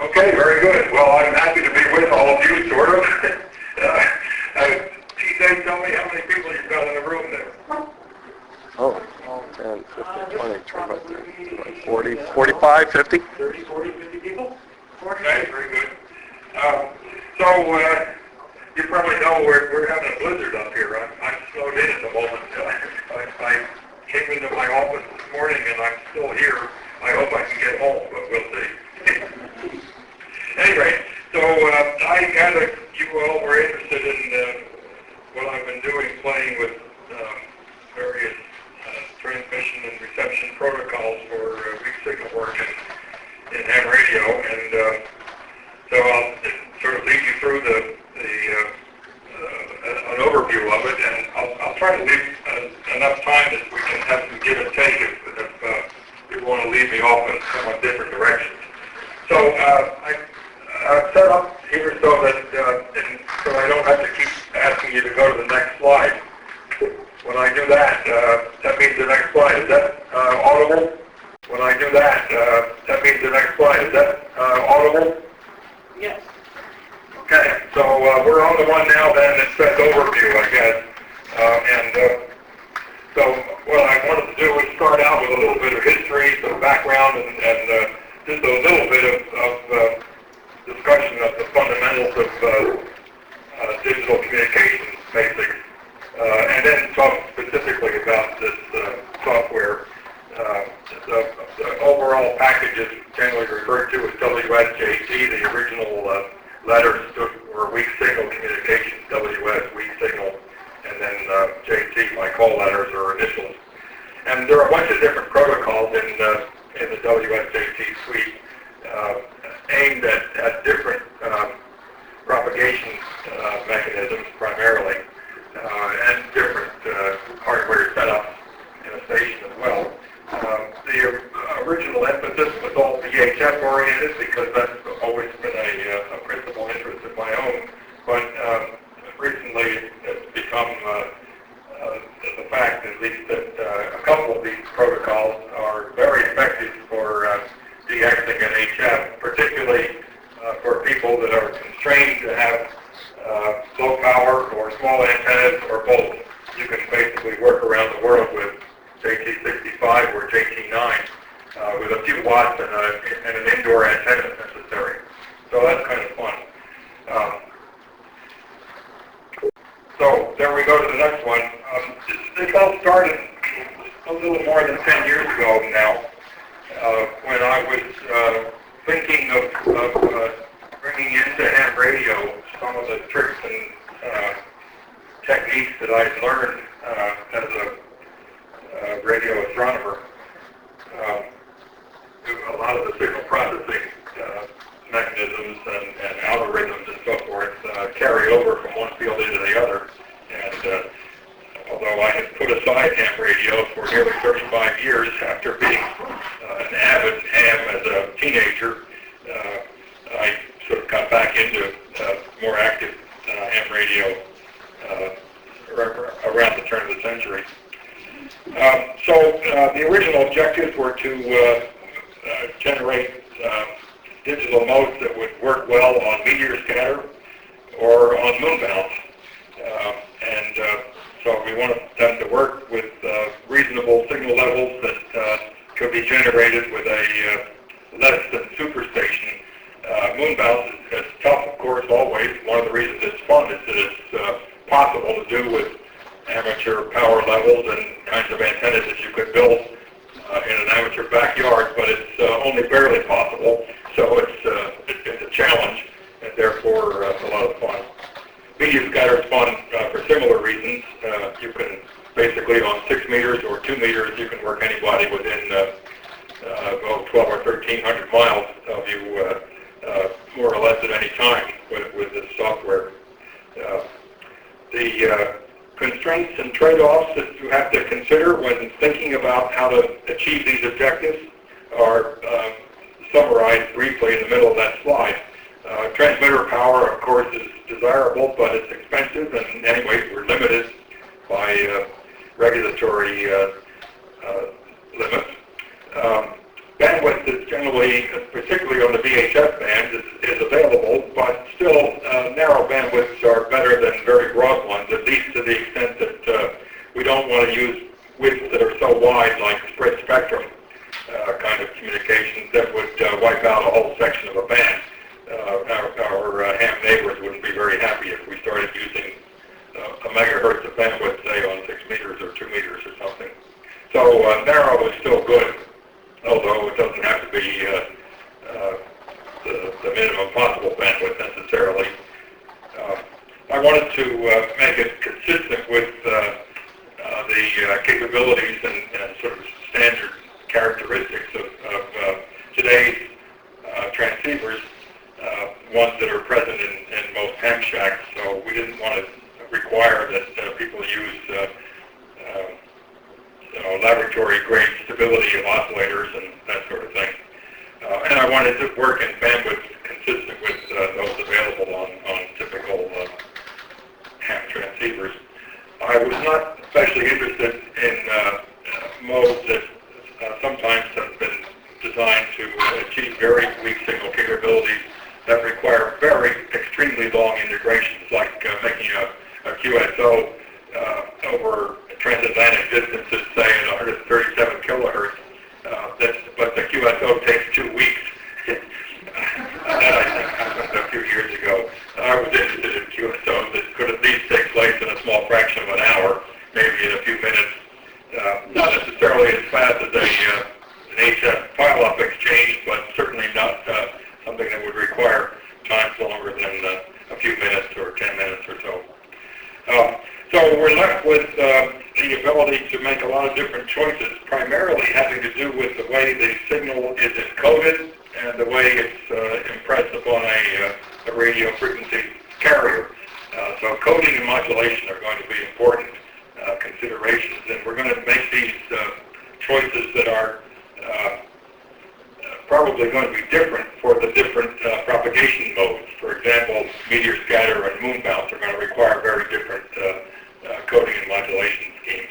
Okay, very good. Well, I'm happy to be with all of you, sort of. TJ, tell me how many people you've got in the room there. Oh, 10, 15, 20, 40, 45, 50? 30, 40, 50 people? Okay, very good. You probably know we're having a blizzard up here. I'm snowed in at the moment. I came into my office this morning and I'm still here. I hope I can get home, but we'll see. Anyway, so I gathered you all were interested in what I've been doing, playing with various transmission and reception protocols for weak signal work in ham radio, and so I'll sort of lead you through an overview of it, and I'll try to leave enough time that we can have some give and take if you want to lead me off in somewhat different directions. So I've set up here so that so I don't have to keep asking you to go to the next slide. When I do that, that means the next slide. Is that audible? When I do that, that means the next slide. Is that audible? Yes. Okay, so we're on the one now then that says overview, I guess. So what I wanted to do was start out with a little bit of history, some background, and just a little bit of discussion of the fundamentals of digital communications basics, and then talk specifically about this software. The overall package is generally referred to as WSJT. The original letters stood for weak signal communications, WS, weak signal, and then JT, my call letters or initials. And there are a bunch of different protocols in the WSJT suite aimed at different propagation mechanisms primarily, and different hardware setups in a station as well. The original emphasis was all VHF oriented because that's always been a principal interest of my own, but recently it's become the fact, at least, that a couple of these protocols are very effective for DXing and HF, particularly for people that are constrained to have low power or small antennas or both. You can basically work around the world with JT65 or JT9 with a few watts and an indoor antenna if necessary. So that's kind of fun. So there we go to the next one. This all started a little more than 10 years ago now, when I was thinking of bringing into ham radio some of the tricks and techniques that I'd learned as a radio astronomer. A lot of the signal processing mechanisms and algorithms and so forth carry over from one field into the other. And although I had put aside ham radio for nearly 35 years after being an avid ham as a teenager, I sort of got back into more active ham radio around the turn of the century. So the original objectives were to generate digital modes that would work well on meteor scatter or on moon bounce. So we wanted them to work with reasonable signal levels that could be generated with a less than superstation. Moon bounce is tough, of course, always. One of the reasons it's fun is that it's possible to do with amateur power levels and kinds of antennas that you could build in an amateur backyard, but it's only barely possible. So it's a challenge, and therefore it's a lot of fun. Meteor scatter is fun for similar reasons. You can basically on 6 meters or 2 meters, you can work anybody within 12 or 1,300 miles of you more or less at any time with this software. The constraints and trade-offs that you have to consider when thinking about how to achieve these objectives are summarized briefly in the middle of that slide. Transmitter power, of course, is desirable, but it's expensive, and anyway, we're limited by regulatory limits. Bandwidth is generally, particularly on the VHF band, out a whole section of a band. Our ham neighbors wouldn't be very happy if we started using a megahertz of bandwidth, say, on 6 meters or 2 meters or something. So narrow is still good, although it doesn't have to be the minimum possible bandwidth necessarily. I wanted to make it consistent with the capabilities and sort of standard characteristics of today's transceivers, ones that are present in most ham shacks. So we didn't want to require that people use laboratory-grade stability of oscillators and that sort of thing. And I wanted to work in bandwidth consistent with those available on typical ham transceivers. I was not especially interested in modes that sometimes have been designed to achieve very weak signal capabilities that require extremely long integrations, like making a QSO over transatlantic distances, say at 137 kilohertz. But the QSO takes 2 weeks. That I think happened a few years ago. I was interested in QSOs that could at least take place in a small fraction of an hour, maybe in a few minutes. Not necessarily as fast as an HF pile-up exchange, but certainly not something that would require times longer than a few minutes or 10 minutes or so. So we're left with the ability to make a lot of different choices, primarily having to do with the way the signal is encoded and the way it's impressed upon a radio frequency carrier. So coding and modulation are going to be important considerations, and we're going to make these choices that are probably going to be different for the different propagation modes. For example, meteor scatter and moon bounce are going to require very different coding and modulation schemes.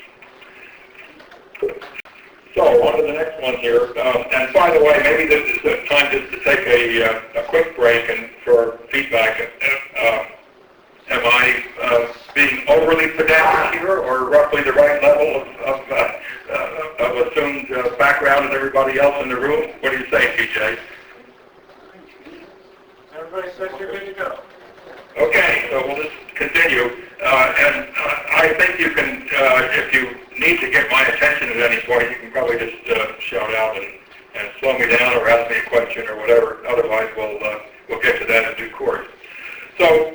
So on to the next one here. And by the way, maybe this is the time just to take a quick break and for feedback. Am I being overly pedantic here, or roughly the right level of assumed background as everybody else in the room? What do you say, TJ? Everybody said you're good to go. Okay, so we'll just continue. And I think you can, if you need to get my attention at any point, you can probably just shout out and slow me down or ask me a question or whatever. Otherwise, we'll get to that in due course. So,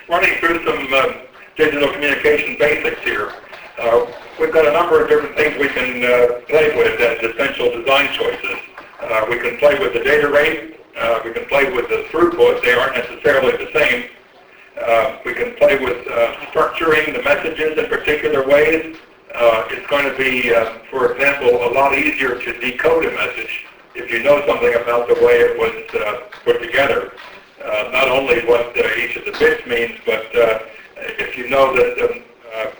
running through some digital communication basics here. We've got a number of different things we can play with as essential design choices. We can play with the data rate. We can play with the throughput. They aren't necessarily the same. We can play with structuring the messages in particular ways. It's going to be, for example, a lot easier to decode a message if you know something about the way it was put together. Not only what each of the bits means, but if you know that,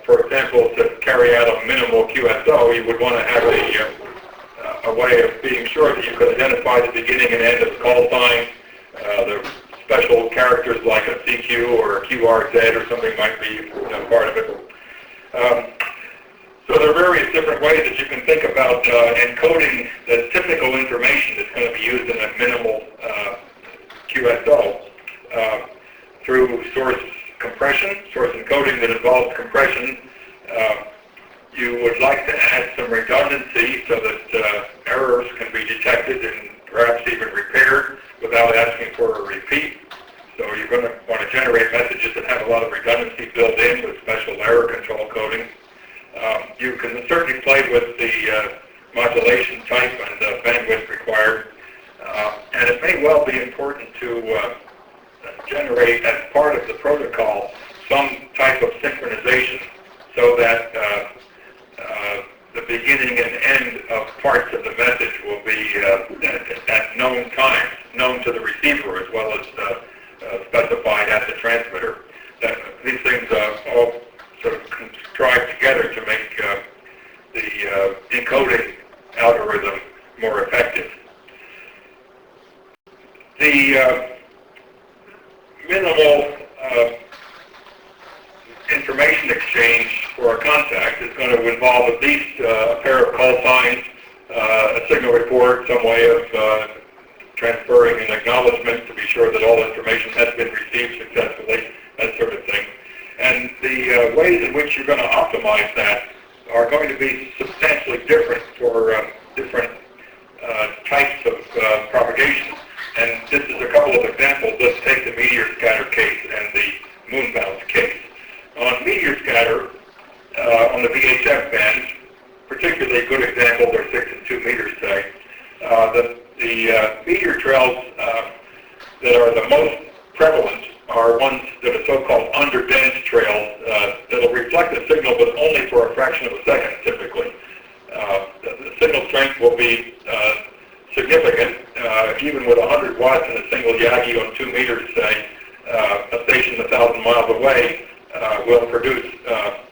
for example, to carry out a minimal QSO, you would want to have a way of being sure that you could identify the beginning and end of the call sign. The special characters like a CQ or a QRZ or something might be part of it. So there are various different ways that you can think about encoding the typical information that's going to be used in a minimal QSO through source compression, source encoding that involves compression. You would like to add some redundancy so that errors can be detected and perhaps even repaired without asking for a repeat. So you're going to want to generate messages that have a lot of redundancy built in with special error control coding. You can certainly play with the modulation type and the bandwidth required. And it may well be important to generate as part of the protocol some type of synchronization so that the beginning and end of parts of the message will be at known times, known to the receiver as well as specified at the transmitter. These things all sort of contrive together to make the encoding algorithm more effective. The minimal information exchange for a contact is going to involve at least a pair of call signs, a signal report, some way of transferring an acknowledgement to be sure that all information has been received successfully, that sort of thing. And the ways in which you're going to optimize that are going to be substantially different for different types of propagation. And this is a couple of examples. Let's take the meteor scatter case and the moon bounce case. On meteor scatter, on the VHF bands, particularly good examples are 6 and 2 meters, say. The meteor trails that are the most prevalent are ones that are so-called under-dense trails that'll reflect the signal, but only for a fraction of a second, typically. The signal strength will be significant. Even with 100 watts in a single Yagi on 2 meters, say, a station 1,000 miles away will produce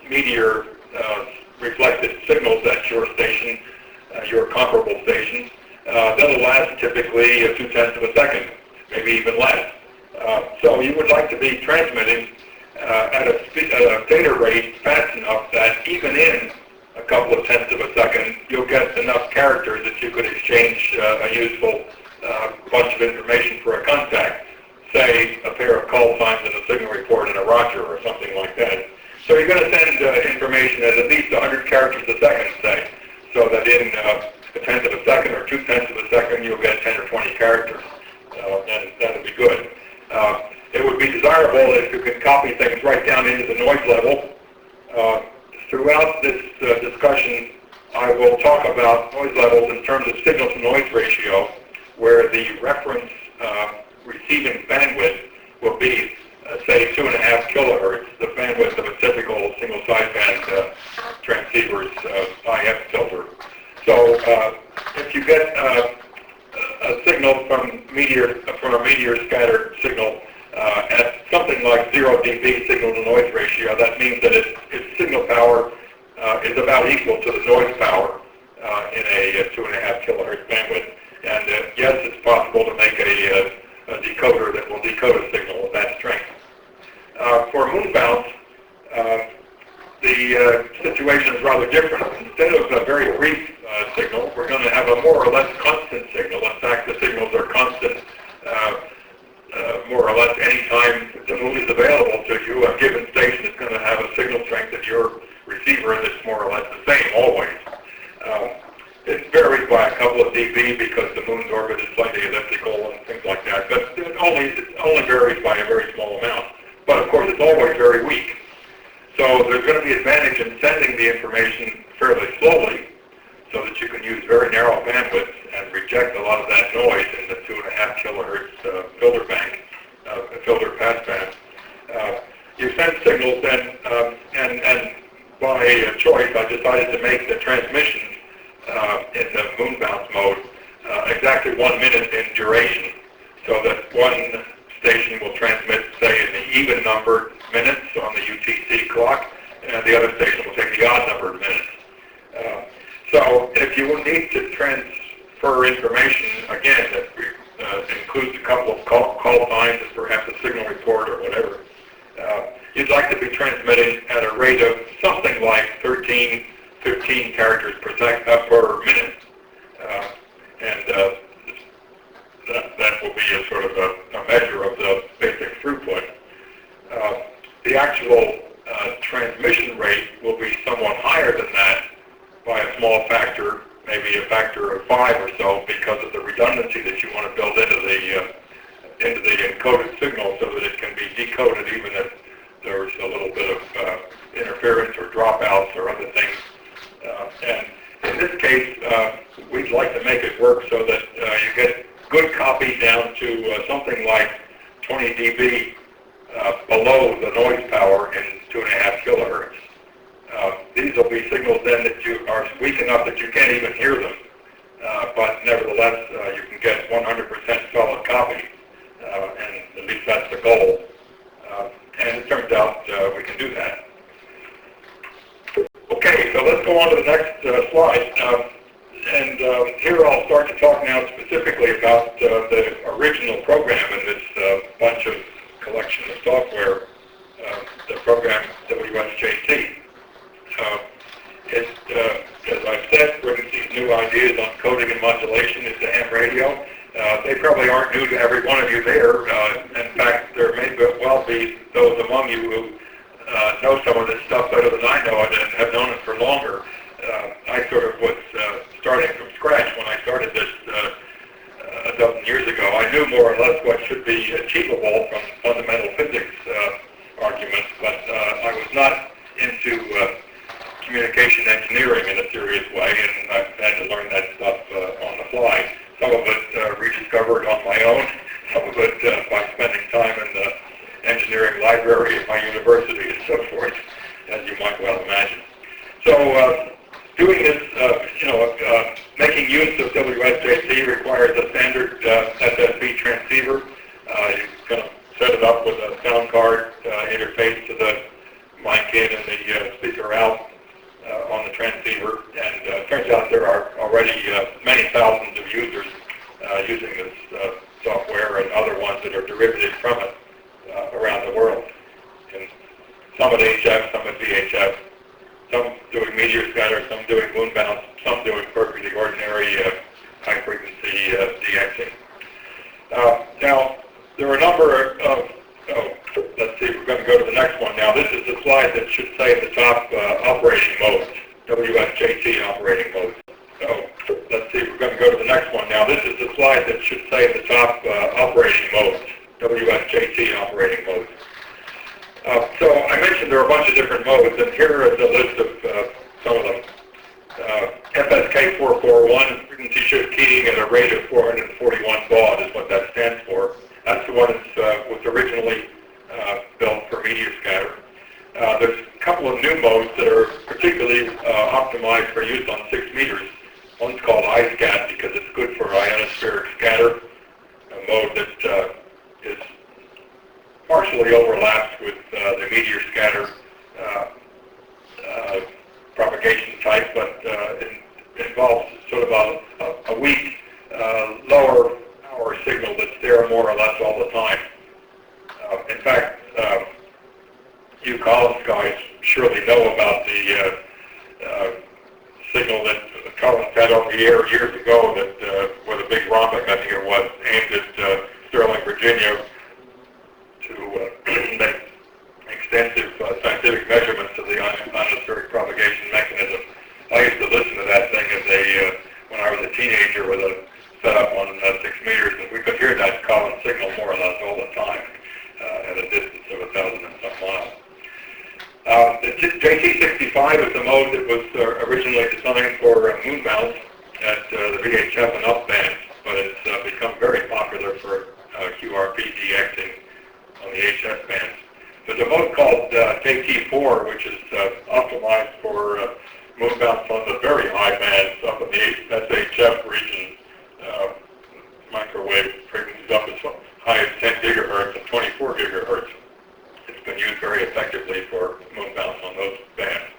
meteor reflected signals at your station, your comparable stations. That'll last typically 0.2 of a second, maybe even less. So you would like to be transmitting at a data rate fast enough that even in a couple of tenths of a second, you'll get enough characters that you could exchange a useful bunch of information for a contact, say a pair of call signs and a signal report and a roger or something like that. So you're going to send information at least 100 characters a second, say, so that in a tenth of a second or 2/10 of a second, you'll get 10 or 20 characters, and that would be good. It would be desirable if you could copy things right down into the noise level. Throughout this discussion, I will talk about noise levels in terms of signal-to-noise ratio, where the reference receiving bandwidth will be, say, 2.5 kilohertz, the bandwidth of a typical single sideband transceiver's IF filter. So if you get a signal from a meteor scatter signal at something like 0 dB signal-to-noise ratio, that means that its signal power is about equal to the noise power in a 2.5 kilohertz bandwidth. And yes, it's possible to make a decoder that will decode a signal of that strength. For moon bounce, the situation is rather different. Instead of a very brief signal, we're going to have a more or less constant signal. In fact, the signals are constant more or less any time the moon is available to you. A given station is going to have a signal strength at your receiver that's more or less the same always. It varies by a couple of dB because the moon's orbit is slightly elliptical and things like that, but it only varies by a very small amount. But of course, it's always very weak. So there's going to be advantage in sending the information fairly slowly so that you can use very narrow bandwidths and reject a lot of that noise in the 2.5 kilohertz filter bank, filter passband. You send signals then, and by choice, I decided to make the transmissions in the moon bounce mode exactly 1 minute in duration, so that one station will transmit, say, in the even numbered minutes on the UTC clock, and the other station will take the odd numbered minutes. So if you need to transfer information, again, that includes a couple of call signs and perhaps a signal report or whatever, you'd like to be transmitting at a rate of something like 13, 15 characters per minute. That will be a sort of a measure of the basic throughput. The actual transmission rate will be somewhat higher than that by a small factor, maybe a factor of 5 or so, because of the redundancy that you want to build into the encoded signal so that it can be decoded even if there's a little bit of interference or dropouts or other things. And in this case, we'd like to make it work so that you get good copy down to something like 20 dB below the noise power in 2.5 kilohertz. These will be signals then that you are weak enough that you can't even hear them, but nevertheless you can get 100% solid copy, and at least that's the goal. And it turns out we can do that. Okay, so let's go on to the next slide. And here I'll start to talk now specifically about the original program in this bunch of collection of software, the program WSJT. As I've said, brings these new ideas on coding and modulation into ham radio. They probably aren't new to every one of you there. In fact, there may well be those among you who know some of this stuff better than I know it and have known it for longer. I sort of was starting from scratch when I started this a dozen years ago. I knew more or less what should be achievable from fundamental physics arguments, but I was not into communication engineering in a serious way, and I've had to learn that stuff on the fly. Some of it rediscovered on my own, some of it by spending time in the engineering library at my university and so forth, as you might well imagine. So doing this, making use of WSJT requires a standard SSB transceiver. You're going to set it up with a sound card interface to the mic in and the speaker out on the transceiver. And it turns out there are already many thousands of users using this software and other ones that are derivative from it around the world. And some at HF, some at VHF, some doing meteor scatter, some doing moon bounce, some doing perfectly ordinary high-frequency DXing. Now, there are a number of, let's see, we're going to go to the next one now. This is the slide that should say at the top operating modes, WSJT operating modes. So, let's see, we're going to go to the next one now. This is the slide that should say at the top operating modes, WSJT operating modes. So I mentioned there are a bunch of different modes, and here is a list of some of them. FSK441, frequency shift keying at a rate of 441 baud is what that stands for. That's the one that was originally built for meteor scatter. There's a couple of new modes that are particularly optimized for use on 6 meters. One's called iSCAT because it's good for ionospheric scatter, a mode that is partially overlaps with the meteor scatter propagation type, but it involves sort of a weak, lower power signal that's there more or less all the time. In fact, you college guys surely know about the signal that Collins had on the air years ago that where the big rhombus, I think it was, aimed at Sterling, Virginia, to make extensive scientific measurements of the ionospheric propagation mechanism. I used to listen to that thing as when I was a teenager with a setup on 6 meters, and we could hear that Collins signal more or less all the time at a distance of 1,000 and some miles. The JT65 is a mode that was originally designed for moon mounts at the VHF and up bands, but it's become very popular for QRP DXing on the HS bands. There's a mode called JT4, which is optimized for moon mounts on the very high bands up in the SHF region, microwave frequencies up as high as 10 gigahertz and 24 gigahertz. It's been used very effectively for moon mounts on those bands.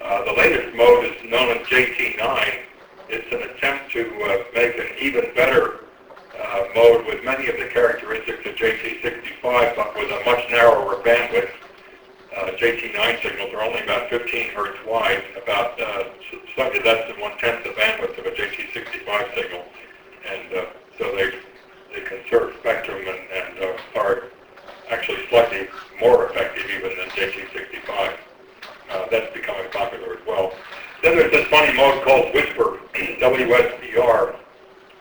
The latest mode is known as JT9. It's an attempt to make an even better mode with many of the characteristics of JT65, but with a much narrower bandwidth. JT9 signals are only about 15 hertz wide, about slightly less than 1/10 the bandwidth of a JT65 signal, and so they conserve spectrum and are actually slightly more effective even than JT65. That's becoming popular as well. Then there's this funny mode called Whisper, WSPR,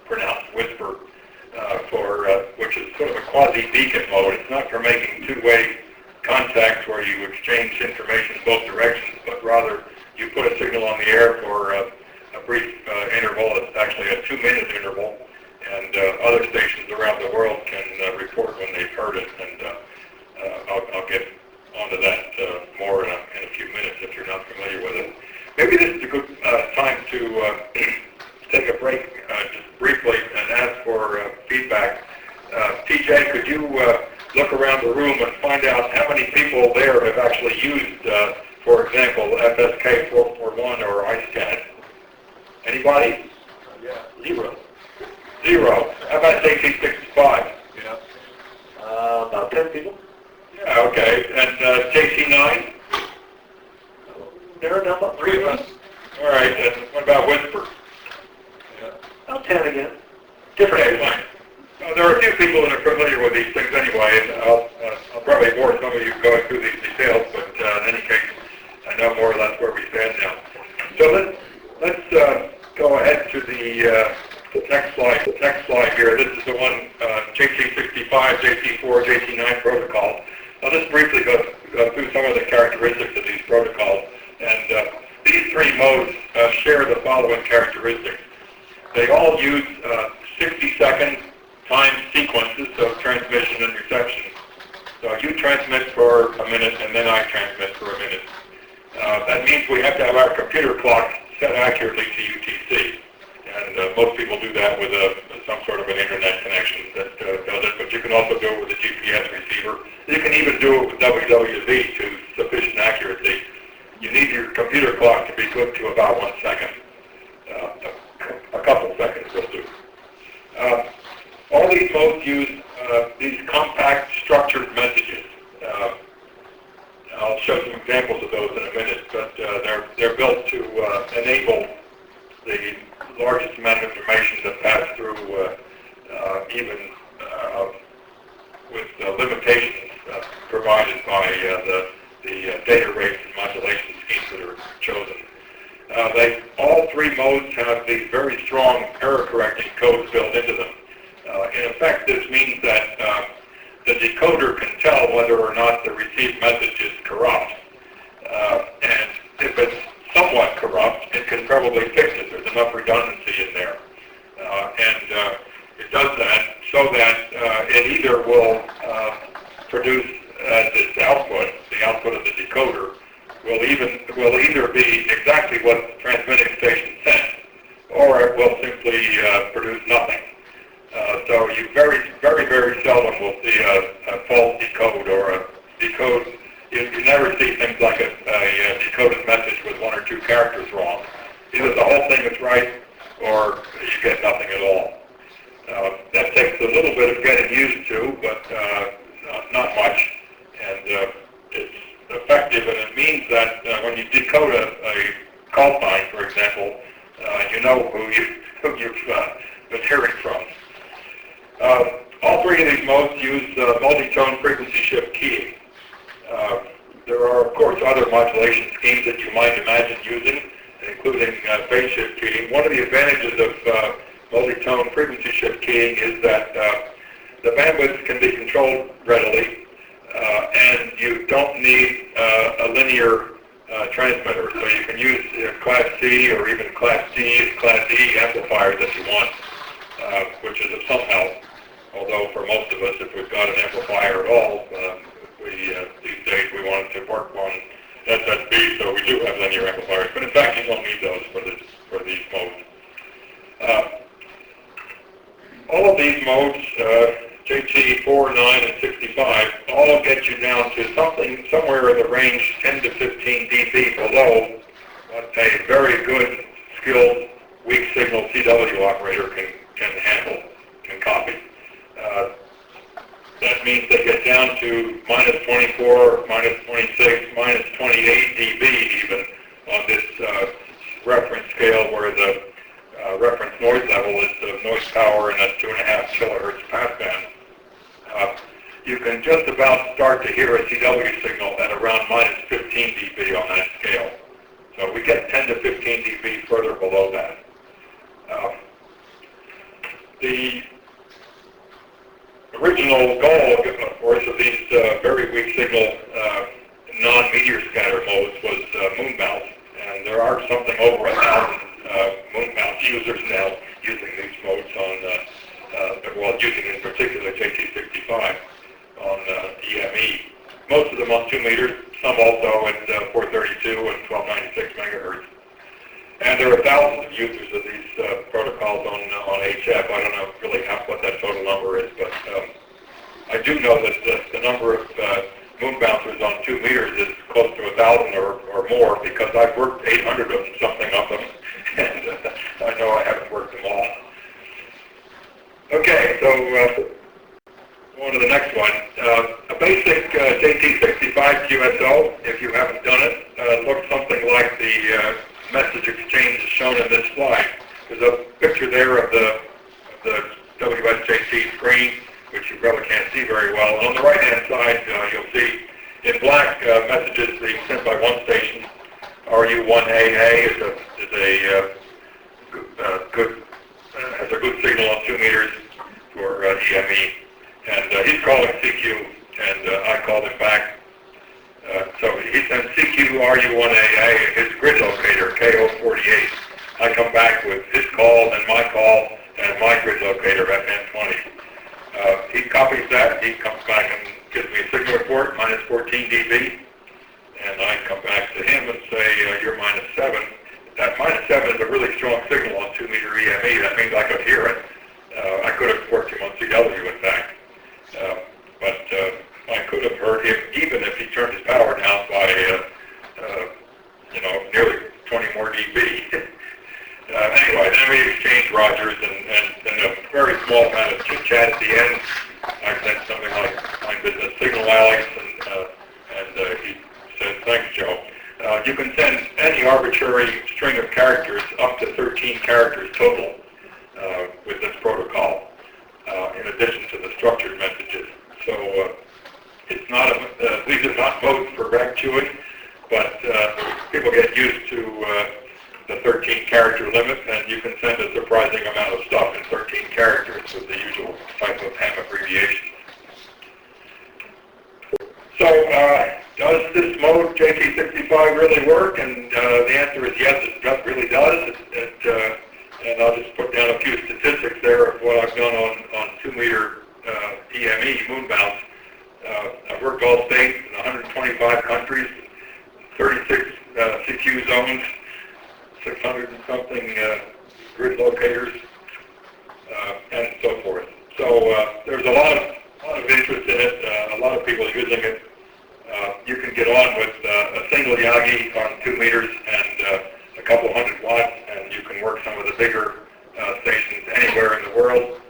pronounced Whisper, which is sort of a quasi-beacon mode. It's not for making two-way contacts where you exchange information in both directions, but rather you put a signal on the air for a brief interval. It's actually a 2-minute interval, and other stations around the world can report when they've heard it, and I'll get onto that more in a few minutes if you're not familiar with it. Maybe this is a good time to take a break just briefly and ask for feedback. TJ, could you look around the room and find out how many people there have actually used, for example, FSK441 or iSCAT? Anybody? Yeah. Zero. How about JT65? Yeah. About 10 people. Yeah, okay. And JT9? There are about 3 of us. All right. And what about Whisper? Yeah. About 10 again. 10 few people that are familiar with these things anyway, and I'll probably bore some of you going through these details, but in any case, I know more or less where we stand now. So let's go ahead to the next slide. The next slide here. This is the one JT65, JT4, JT9 protocols. I'll just briefly go through some of the characteristics of these protocols. And these three modes share the following characteristics. They all use 60-second time sequences of transmission and reception. So you transmit for a minute, and then I transmit for a minute. That means we have to have our computer clock set accurately to UTC. And most people do that with some sort of an internet connection that does it, but you can also do it with a GPS receiver. You can even do it with WWZ to sufficient accuracy. You need your computer clock to be good to about 1 second. A couple seconds will do. All these modes use these compact structured messages. I'll show some examples of those in a minute, but they're built to enable the largest amount of information to pass through even with limitations provided by the data rates and modulation schemes that are chosen. All three modes have these very strong error-correcting codes built into them. In effect, this means that the decoder can tell whether or not the received message is corrupt. And if it's somewhat corrupt, it can probably fix it. There's enough redundancy in there. And it does that so that it either will produce as its output, the output of the decoder, will either be exactly what the transmitting station sent, or it will simply produce nothing. So you very seldom will see a false decode or a decode. You never see things like a decoded message with 1 or 2 characters wrong. Either the whole thing is right, or you get nothing at all. That takes a little bit of getting used to, but not much. And it's effective, and it means that when you decode a call sign, for example, you know who you've been hearing from. All three of these modes use multi-tone frequency shift keying. There are, of course, other modulation schemes that you might imagine using, including phase shift keying. One of the advantages of multi-tone frequency shift keying is that the bandwidth can be controlled readily, and you don't need a linear transmitter. So you can use Class C or even Class D, Class E amplifiers if you want, which is of some help. Although for most of us, if we've got an amplifier at all, these days we want to work on SSB, so we do have linear amplifiers. But in fact, you don't need those for these modes. All of these modes, JT4, 9, and 65, all get you down to somewhere in the range 10 to 15 dB below what a very good, skilled, weak signal CW operator can handle, can copy. That means they get down to minus 24, minus 26, minus 28 dB even on this reference scale where the reference noise level is the noise power in that 2.5 kilohertz passband. You can just about start to hear a CW signal at around minus 15 dB on that scale. So we get 10 to 15 dB further below that. The original goal, of course, of these very weak signal non-meteor scatter modes was moon bounce. And there are something over 1,000 moon bounce users now using these modes on, using in particular JT65 on EME. Most of them on 2 meters, some also at 432 and 1296 megahertz. And there are thousands of users of these protocols on HF. I don't know really what that total number is, but I do know that the number of moon bouncers on 2 meters is close to 1,000 or more, because I've worked 800 of something of them, and I know I haven't worked them all. Okay, so on to the next one. A basic JT65 QSO, if you haven't done it, looks something like the message exchange is shown in this slide. There's a picture there of the WSJT screen which you probably can't see very well. And on the right-hand side, you'll see in black messages being sent by one station. RU1AA has a good signal on 2 meters for EME, and he's calling CQ, and I called him back. So he sends CQ RU1AA, his grid locator, KO48. I come back with his call and my grid locator, FN20. He copies that, he comes back and gives me a signal report, minus 14 dB, and I come back to him and say, you're minus 7. That minus 7 is a really strong signal on 2 meter EME. That means I could hear it. I could have worked him on CW, in fact. But I could have heard him even if he turned his power down by, nearly 20 more dB. Anyway, then we exchanged Rogers, and a very small kind of chit-chat at the end. I said something like, "Fine business signal, Alex," and he said, "Thanks, Joe." You can send any arbitrary string of characters, up to 13 characters total, with this protocol, in addition to the structured messages. So it's not these are not modes for rec chewing, but people get used to the 13 character limit, and you can send a surprising amount of stuff in 13 characters with the usual type of ham abbreviations. So does this mode JT65 really work? And the answer is yes, it really does. And I'll just put down a few statistics there of what I've done on 2 meter EME moonbounce. I've worked all states in 125 countries, 36 CQ zones, 600 and something grid locators, and so forth. So there's a lot of interest in it, a lot of people using it. You can get on with a single Yagi on 2 meters and a couple hundred watts, and you can work some of the bigger stations anywhere in the world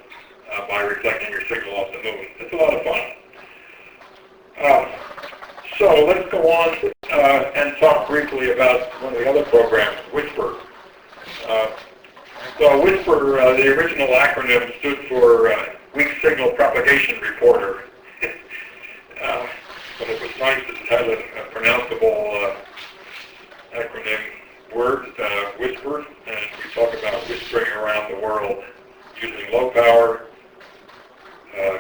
by reflecting your signal off the moon. It's a lot of fun. So let's go on and talk briefly about one of the other programs, WSPR. So WSPR, the original acronym stood for Weak Signal Propagation Reporter. But it was nice that it had a pronounceable acronym word, WSPR, and we talk about whispering around the world using low power,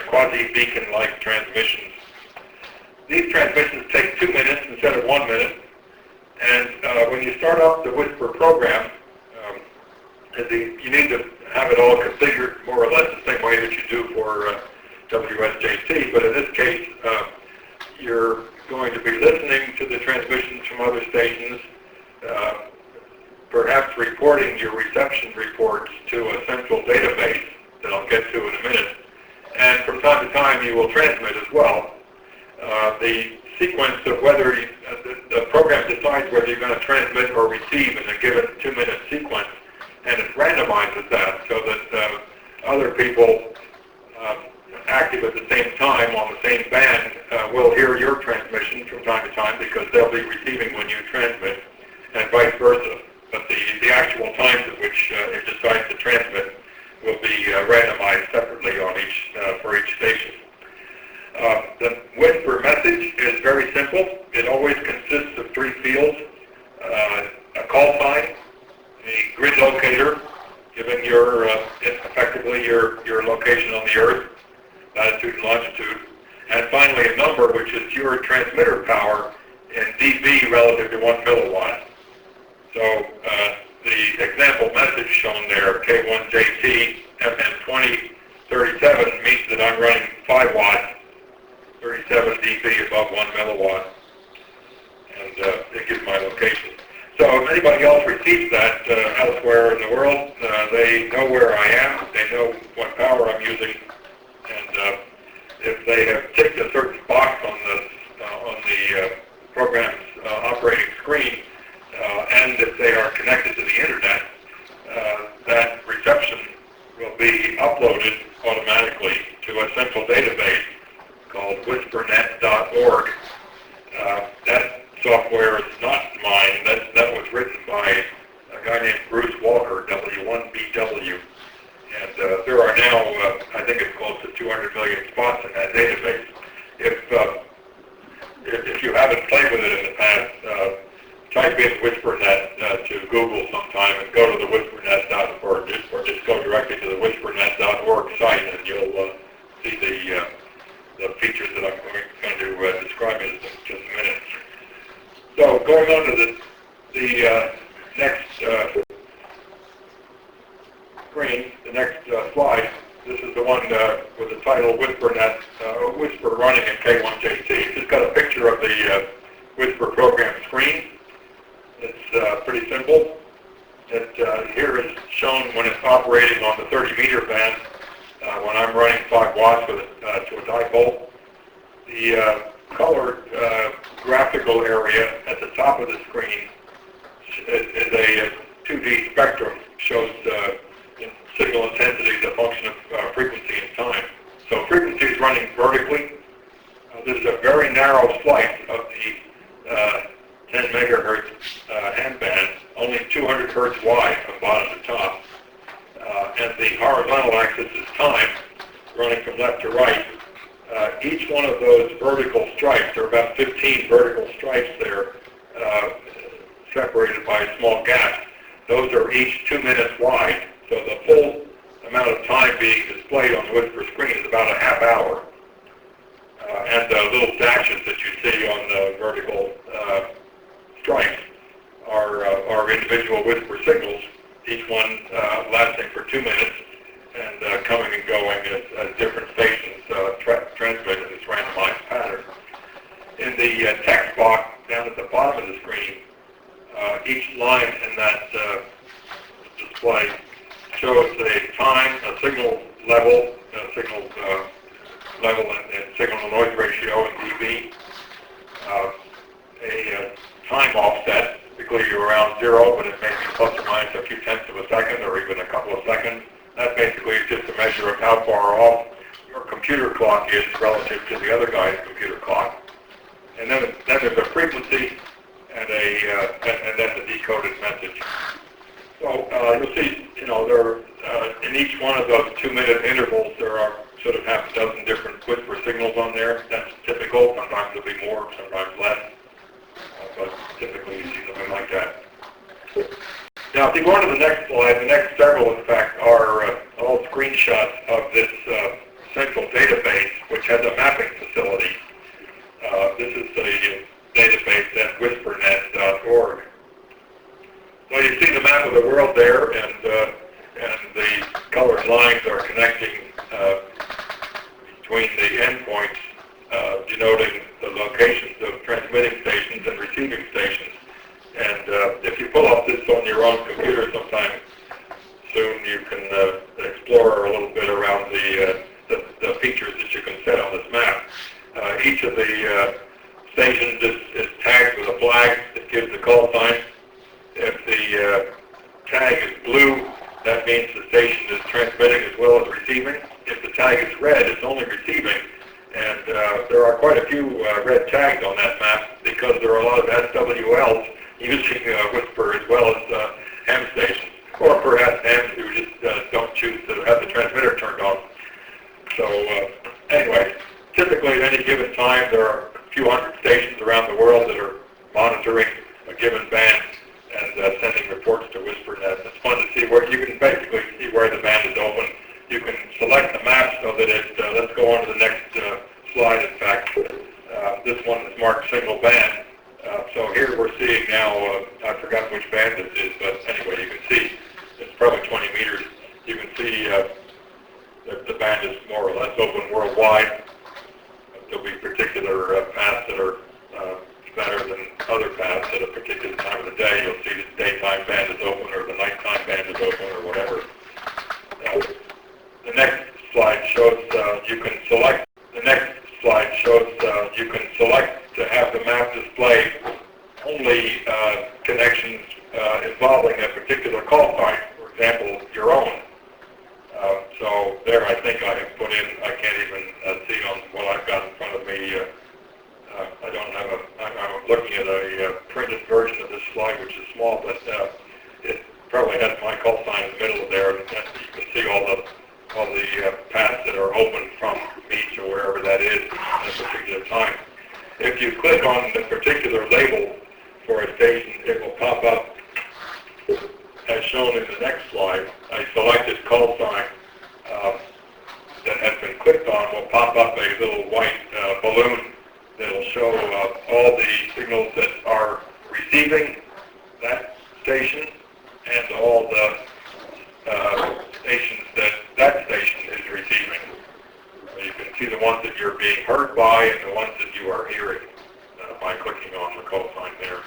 quasi-beacon-like transmissions. These transmissions take 2 minutes instead of 1 minute, and when you start up the WSPR program, you need to have it all configured more or less the same way that you do for WSJT, but in this case, you're going to be listening to the transmissions from other stations, perhaps reporting your reception reports to a central database that I'll get to in a minute, and from time to time you will transmit as well. The sequence of whether the program decides whether you're going to transmit or receive in a given 2-minute sequence, and it randomizes that so that other people active at the same time on the same band will hear your transmission from time to time because they'll be receiving when you transmit, and vice versa. But the actual times at which it decides to transmit will be randomized separately on for each station. The WSPR message is very simple. It always consists of 3 fields: a call sign, a grid locator, giving effectively your location on the Earth, latitude and longitude, and finally a number which is your transmitter power in dB relative to 1 milliwatt. So the example message shown there, K1JT FN20 37, means that I'm running 5 watts, 37 dB above 1 milliwatt, and it gives my location. So if anybody else receives that elsewhere in the world, they know where I am, they know what power I'm using, and if they have ticked a certain box on the program's operating screen, and if they are connected to the internet, that reception will be uploaded automatically to a central database called WSPRnet.org. That software is not mine. That was written by a guy named Bruce Walker, W1BW. And there are now, I think it's close to 200 million spots in that database. If you haven't played with it in the past, type in WSPRnet to Google sometime and go to the WSPRnet.org, or just go directly to the WSPRnet.org site, and you'll see the features that I'm going to describe in just a minute. So going on to the next screen, the next slide. This is the one with the title WSPRnet, WSPR running in K1JT. It's got a picture of the WSPR program screen. It's pretty simple. Here is shown when it's operating on the 30-meter band, when I'm running 5 watts with to a dipole. The colored graphical area at the top of the screen is a 2D spectrum, shows signal intensity as a function of frequency and time. So frequency is running vertically. This is a very narrow slice of the 10 megahertz end band, only 200 hertz wide from bottom to top. And the horizontal axis is time, running from left to right. Each one of those vertical stripes, there are about 15 vertical stripes there, separated by small gaps. Those are each 2 minutes wide. So the full amount of time being displayed on the WSPR screen is about a half hour. And the little dashes that you see on the vertical stripes are individual WSPR signals, each one lasting for 2 minutes and coming and going as different stations transmit in this randomized pattern. In the text box down at the bottom of the screen, each line in that display shows a time, a signal level, and signal to noise ratio in dB, a time offset, typically around 0, but it may be plus or minus a few tenths of a second or even a couple of seconds. That basically is just a measure of how far off your computer clock is relative to the other guy's computer clock. And then there's a frequency and then the decoded message. So you'll see, there in each one of those 2-minute intervals, there are sort of half a dozen different WSPR signals on there. That's typical. Sometimes there'll be more, sometimes less. But typically you see something like that. Now, if you go on to the next slide, the next several, in fact, are all screenshots of this central database, which has a mapping facility. This is the database at WSPRnet.org. So you see the map of the world there, and the colored lines are connecting between the endpoints, denoting the locations of transmitting stations and receiving stations. And if you pull up this on your own computer sometime soon, you can explore a little bit around the features that you can set on this map. Each of the stations is tagged with a flag that gives the call sign. If the tag is blue, that means the station is transmitting as well as receiving. If the tag is red, it's only receiving. And there are quite a few red tags on that map because there are a lot of SWLs using WSPR as well as ham stations, or perhaps hams who just don't choose to have the transmitter turned on. So anyway, typically at any given time there are a few hundred stations around the world that are monitoring a given band and sending reports to WSPRnet. It's fun to see where you can basically see where the band is open. You can select the map so that it, let's go on to the next slide, in fact. This one is marked single band. So here we're seeing now, I forgot which band this is, but anyway, you can see it's probably 20 meters. You can see that the band is more or less open worldwide. There'll be particular paths that are better than other paths at a particular time of the day. You'll see the daytime band is open or the nighttime band is open or whatever. The next slide shows you can select. The next slide shows you can select to have the map display only connections involving a particular call sign. For example, your own. So there, I think I have put in. I can't even see on what I've got in front of me. I don't have a. I'm looking at a printed version of this slide, which is small, but it probably has my call sign in the middle of there, and you can see all the paths that are open from me to click on the particular label for a station, it will pop up as shown in the next slide. A selected call sign that has been clicked on will pop up a little white balloon that will show all the signals that are receiving that station and all the stations that station is receiving. You can see the ones that you're being heard by and the ones that you are hearing by clicking on the call sign there.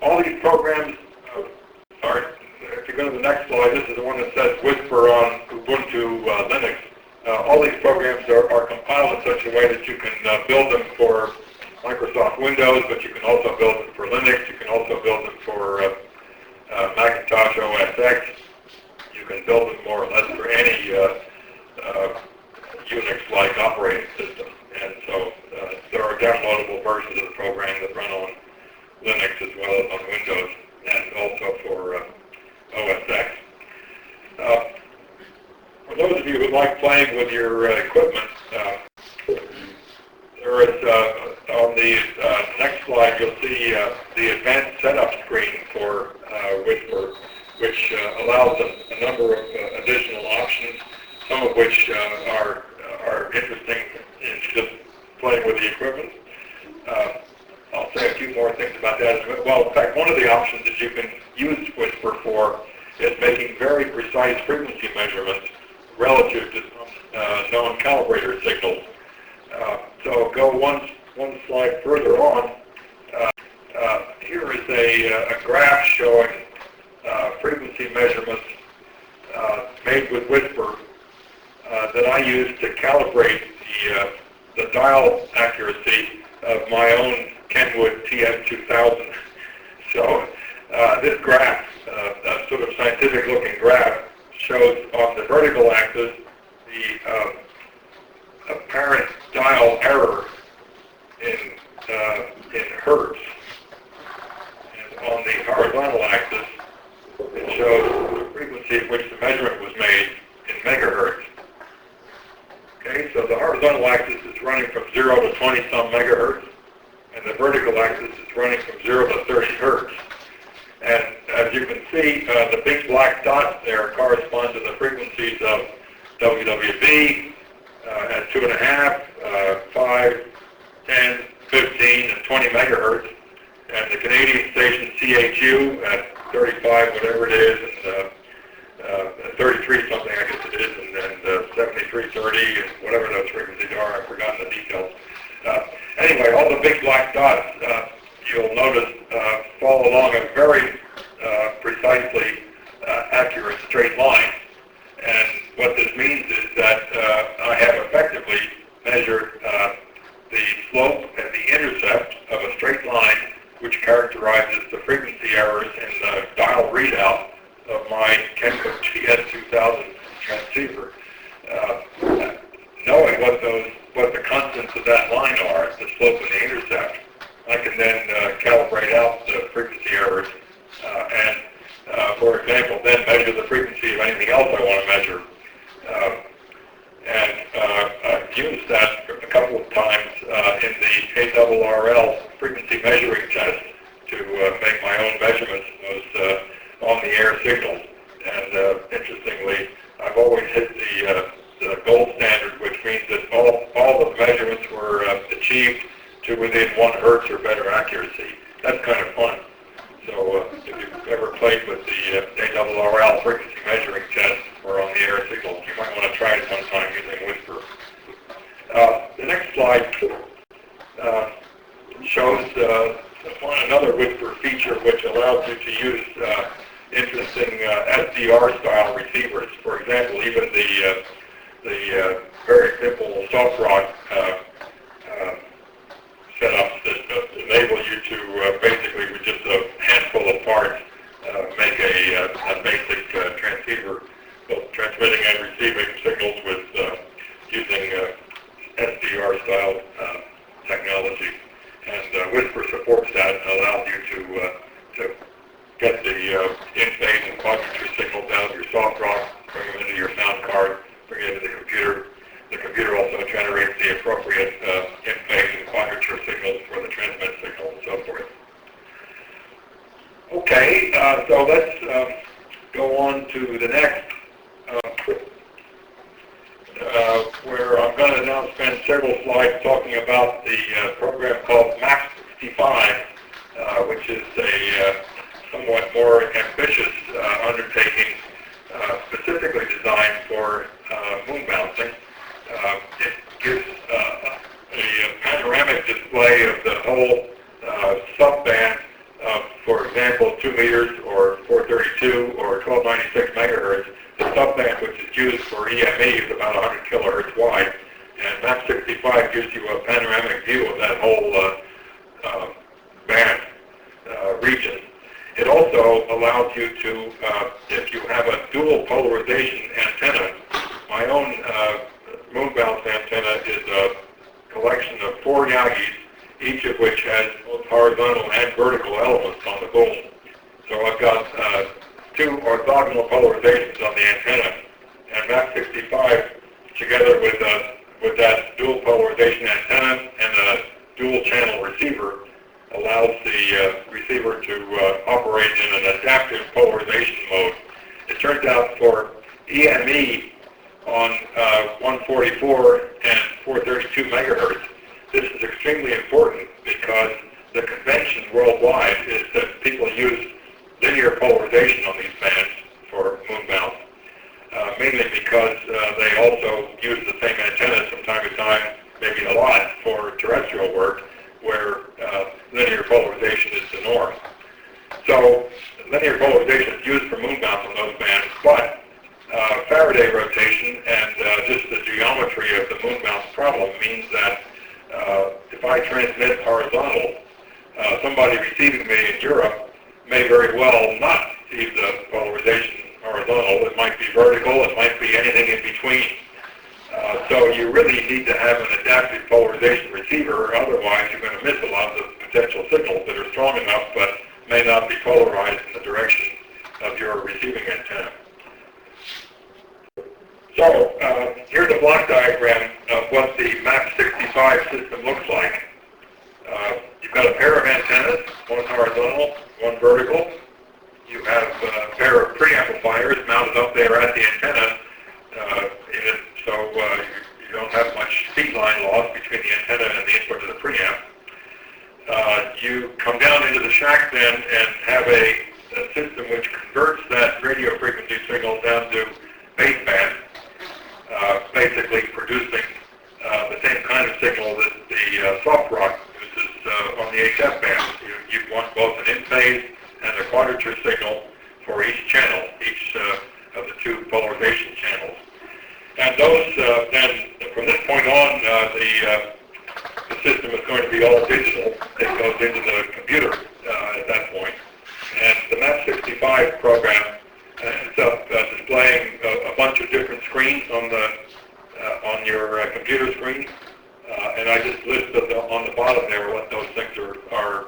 All these programs, if you go to the next slide, this is the one that says Whisper on Ubuntu Linux. All these programs are compiled in such a way that you can build them for Microsoft Windows, but you can also build them for Linux. You can also build them for Macintosh OS X. You can build them more or less for any Unix-like operating system. And so there are downloadable versions of the program that run on Linux as well as on Windows, and also for OS X. For those of you who like playing with your equipment, there is, on the next slide, you'll see the advanced setup screen for Whisper, which allows a number of additional options, some of which are interesting in just playing with the equipment. I'll say a few more things about that as well. Well, in fact, one of the options that you can use Whisper for is making very precise frequency measurements relative to known calibrator signals. So go one slide further on. Here is a graph showing frequency measurements made with Whisper that I use to calibrate the dial accuracy of my own Kenwood TS2000. So this graph, a sort of scientific-looking graph, shows on the vertical axis the apparent dial error in hertz, and on the horizontal axis it shows the frequency at which the measurement was made in megahertz. Okay, so the horizontal axis is running from 0 to 20-some megahertz, and the vertical axis is running from 0 to 30 hertz. And as you can see, the big black dots there correspond to the frequencies of WWB at 2.5, 5, 10, 15, and 20 megahertz, and the Canadian station CHU at 35, whatever it is, and 33 something, I guess it is, and 7330, and whatever those frequencies are. I've forgotten the details. Anyway, all the big black dots, you'll notice, fall along a very precisely accurate straight line. And what this means is that I have effectively measured the slope and the intercept of a straight line, which characterizes the frequency errors in the dial readout of my Kenwood TS2000 transceiver. Knowing what the constants of that line are, the slope and the intercept, I can then calibrate out the frequency errors and, for example, then measure the frequency of anything else I want to measure. I've used that a couple of times in the KRRL frequency measuring test to make my own measurements of those on-the-air signals. And interestingly, I've always hit the gold standard, which means that all the measurements were achieved to within 1 hertz or better accuracy. That's kind of fun. So if you've ever played with the KRRL frequency measuring test for on-the-air signals, you might want to try it sometime using Whisper. The next slide shows another Whisper feature which allows you to use interesting SDR-style receivers. For example, even the very simple soft rock setups that enable you to basically with just a handful of parts make a basic transceiver, both transmitting and receiving signals with using SDR-style technology. And Whisper supports that and allows you to get the in-phase and quadratry signals out of your soft rock, bring them into your sound card, bring it into the computer. The computer also generates the appropriate several slides talking about the program called MAX65, which is a somewhat more ambitious undertaking specifically designed for moon bouncing. It gives a panoramic display of the whole subband of, for example, 2 meters or 432 or 1296 megahertz. The subband, which is used for EME, is about 100 kilohertz wide, and MAX65 gives you a panoramic view of that whole band region. It also allows you to, if you have a dual polarization antenna, my own moon bounce antenna is a collection of 4 Yagis, each of which has both horizontal and vertical elements on the boom. So I've got 2 orthogonal polarizations on the antenna, and MAX65, together with that dual polarization antenna and a dual channel receiver, allows the receiver to operate in an adaptive polarization mode. It turns out for EME on 144 and 432 megahertz, this is extremely important because the convention worldwide is that people use linear polarization on these bands for moon bounce, mainly because they also use the same antennas from time to time, maybe a lot, for terrestrial work, where linear polarization is the norm. So linear polarization is used for moon bounce on those bands, but Faraday rotation and just the geometry of the moon bounce problem means that if I transmit horizontal, somebody receiving me in Europe may very well not see the polarization horizontal. It might be vertical, it might be anything in between. So you really need to have an adaptive polarization receiver, otherwise you're going to miss a lot of the potential signals that are strong enough but may not be polarized in the direction of your receiving antenna. So here's a block diagram of what the MAX65 system looks like. You've got a pair of antennas, one horizontal, one vertical. You have a pair of preamplifiers mounted up there at the antenna, so you don't have much feed line loss between the antenna and the input of the preamp. You come down into the shack then and have a system which converts that radio frequency signal down to baseband, basically producing the same kind of signal that the soft rock uses on the HF band. You want both an in-phase and a quadrature signal for each channel, each of the 2 polarization channels. And those, then, from this point on, the system is going to be all digital. It goes into the computer at that point. And the MAX65 program ends up displaying a bunch of different screens on your computer screen. And I just listed on the bottom there what those things are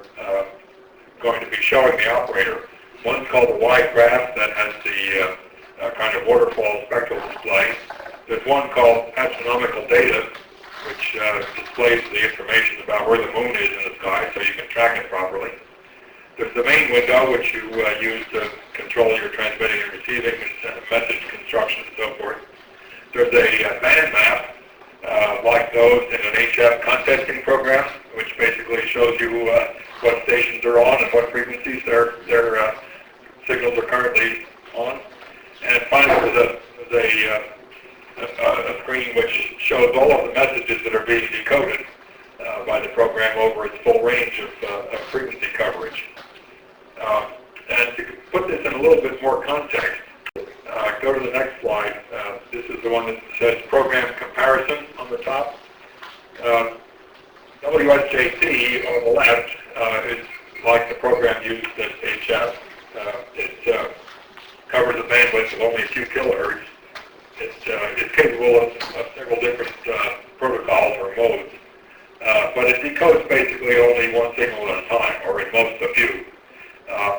going to be showing the operator. One's called a wide graph that has the kind of waterfall spectral display. There's one called astronomical data, which displays the information about where the moon is in the sky so you can track it properly. There's the main window, which you use to control your transmitting and receiving and message construction and so forth. There's a band map, like those in an HF contesting program, which basically shows you what stations are on and what frequencies their signals are currently on. And finally, there's a screen which shows all of the messages that are being decoded by the program over its full range of frequency coverage. And to put this in a little bit more context, go to the next slide. This is the one that says program comparison on the top. WSJT on the left is like the program used at HF. It covers a bandwidth of only a few kilohertz. It's capable of several different protocols or modes, but it decodes basically only one signal at a time, or in most a few.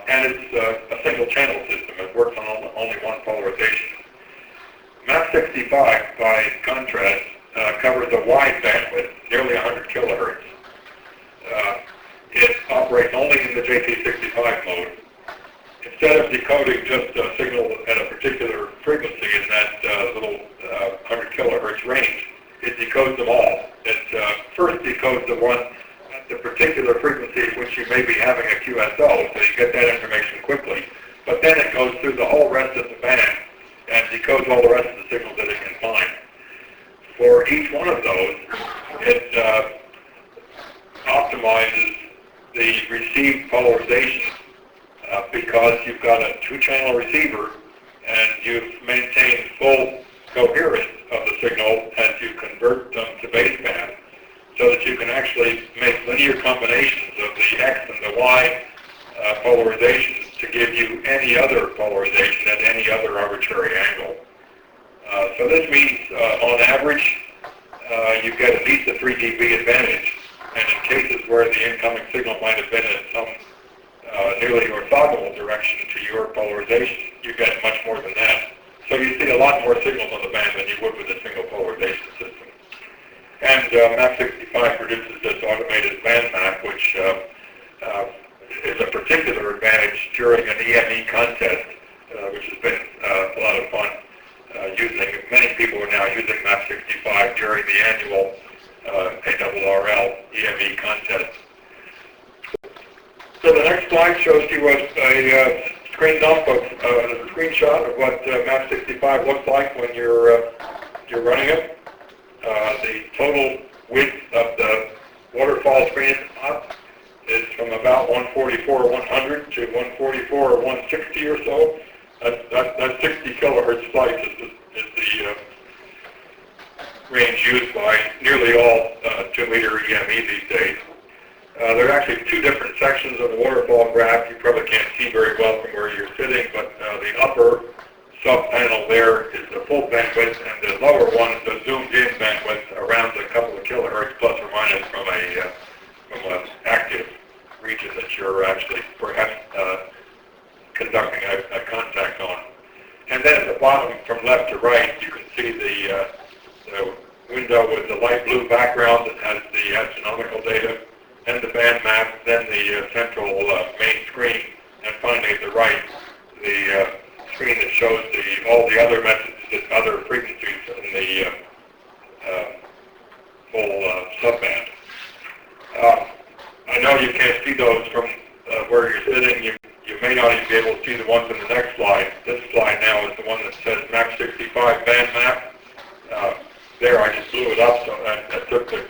And it's a single channel system. It works on only one polarization. MAX65, by contrast, covers a wide bandwidth, nearly 100 kilohertz. It operates only in the JT65 mode. Instead of decoding just a signal at a particular frequency in that little 100 kilohertz range, it decodes them all. It decodes the one at the particular frequency at which you may be having a QSO, so you get that information quickly. But then it goes through the whole rest of the band and decodes all the rest of the signals that it can find. For each one of those, it optimizes the received polarization because you've got a two-channel receiver and you've maintained full coherence of the signal as you convert them to baseband, so that you can actually make linear combinations of the X and the Y polarizations to give you any other polarization at any other arbitrary angle. So this means, on average, you get at least a 3 dB advantage, and in cases where the incoming signal might have been in some nearly orthogonal direction to your polarization, you get much more than that. So you see a lot more signals on the band than you would with a single polarization system. And MAP65 produces this automated band map, which is a particular advantage during an EME contest, which has been a lot of fun using. Many people are now using MAP65 during the annual ARRL EME contest. So the next slide shows you a screen dump of a screenshot of what MAP65 looks like when you're running it. The total width of the waterfall screen at the top is from about 144 or 100 to 144 or 160 or so. That 60 kilohertz slice is the range used by nearly all 2-meter EME these days. There are actually two different sections of the waterfall graph. You probably can't see very well from where you're sitting, but the upper sub-panel there is the full bandwidth, and the lower one is the zoomed-in bandwidth around a couple of kilohertz plus or minus from an active region that you're actually perhaps conducting a contact on. And then at the bottom, from left to right, you can see the window with the light blue background that has the astronomical data, and the band map, then the central main screen, and finally at the right, the screen that shows all the other messages at other frequencies in the full subband. I know you can't see those from where you're sitting. You may not even be able to see the ones in the next slide. This slide now is the one that says MAP65 band map. There, I just blew it up, so I took the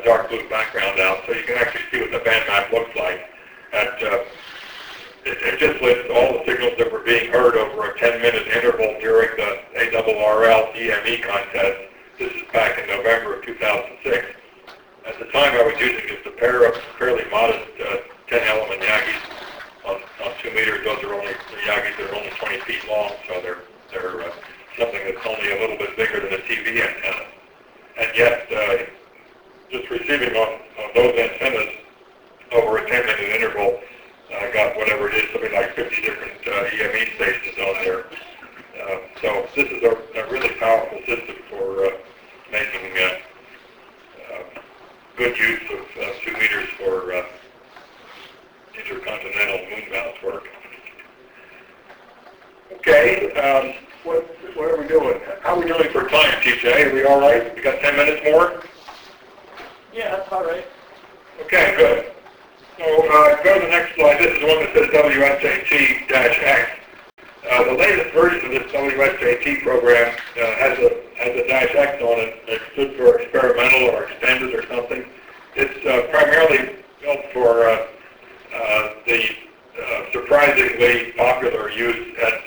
dark blue background out, so you can actually see what the band map looks like. It just lists all the signals that were being heard over a 10-minute interval during the ARRL EME contest. This is back in November of 2006. At the time, I was using just a pair of fairly modest 10-element Yagis on 2 meters. Those are only the Yagis that are only 20 feet long, so they're something that's only a little bit bigger than a TV antenna. And yet, just receiving on those antennas over a 10-minute interval, I got whatever it is, something like 50 different EME stations on there. So this is a really powerful system for making good use of 2 meters for intercontinental moon bounce work. Okay, what are we doing? How are we doing for time, TJ? Are we all right? We got 10 minutes more? Yeah, that's all right. Okay, good. So go to the next slide. This is the one that says WSJT-X. The latest version of this WSJT program has a -X on it. It stood for experimental or extended or something. It's primarily built for the surprisingly popular use at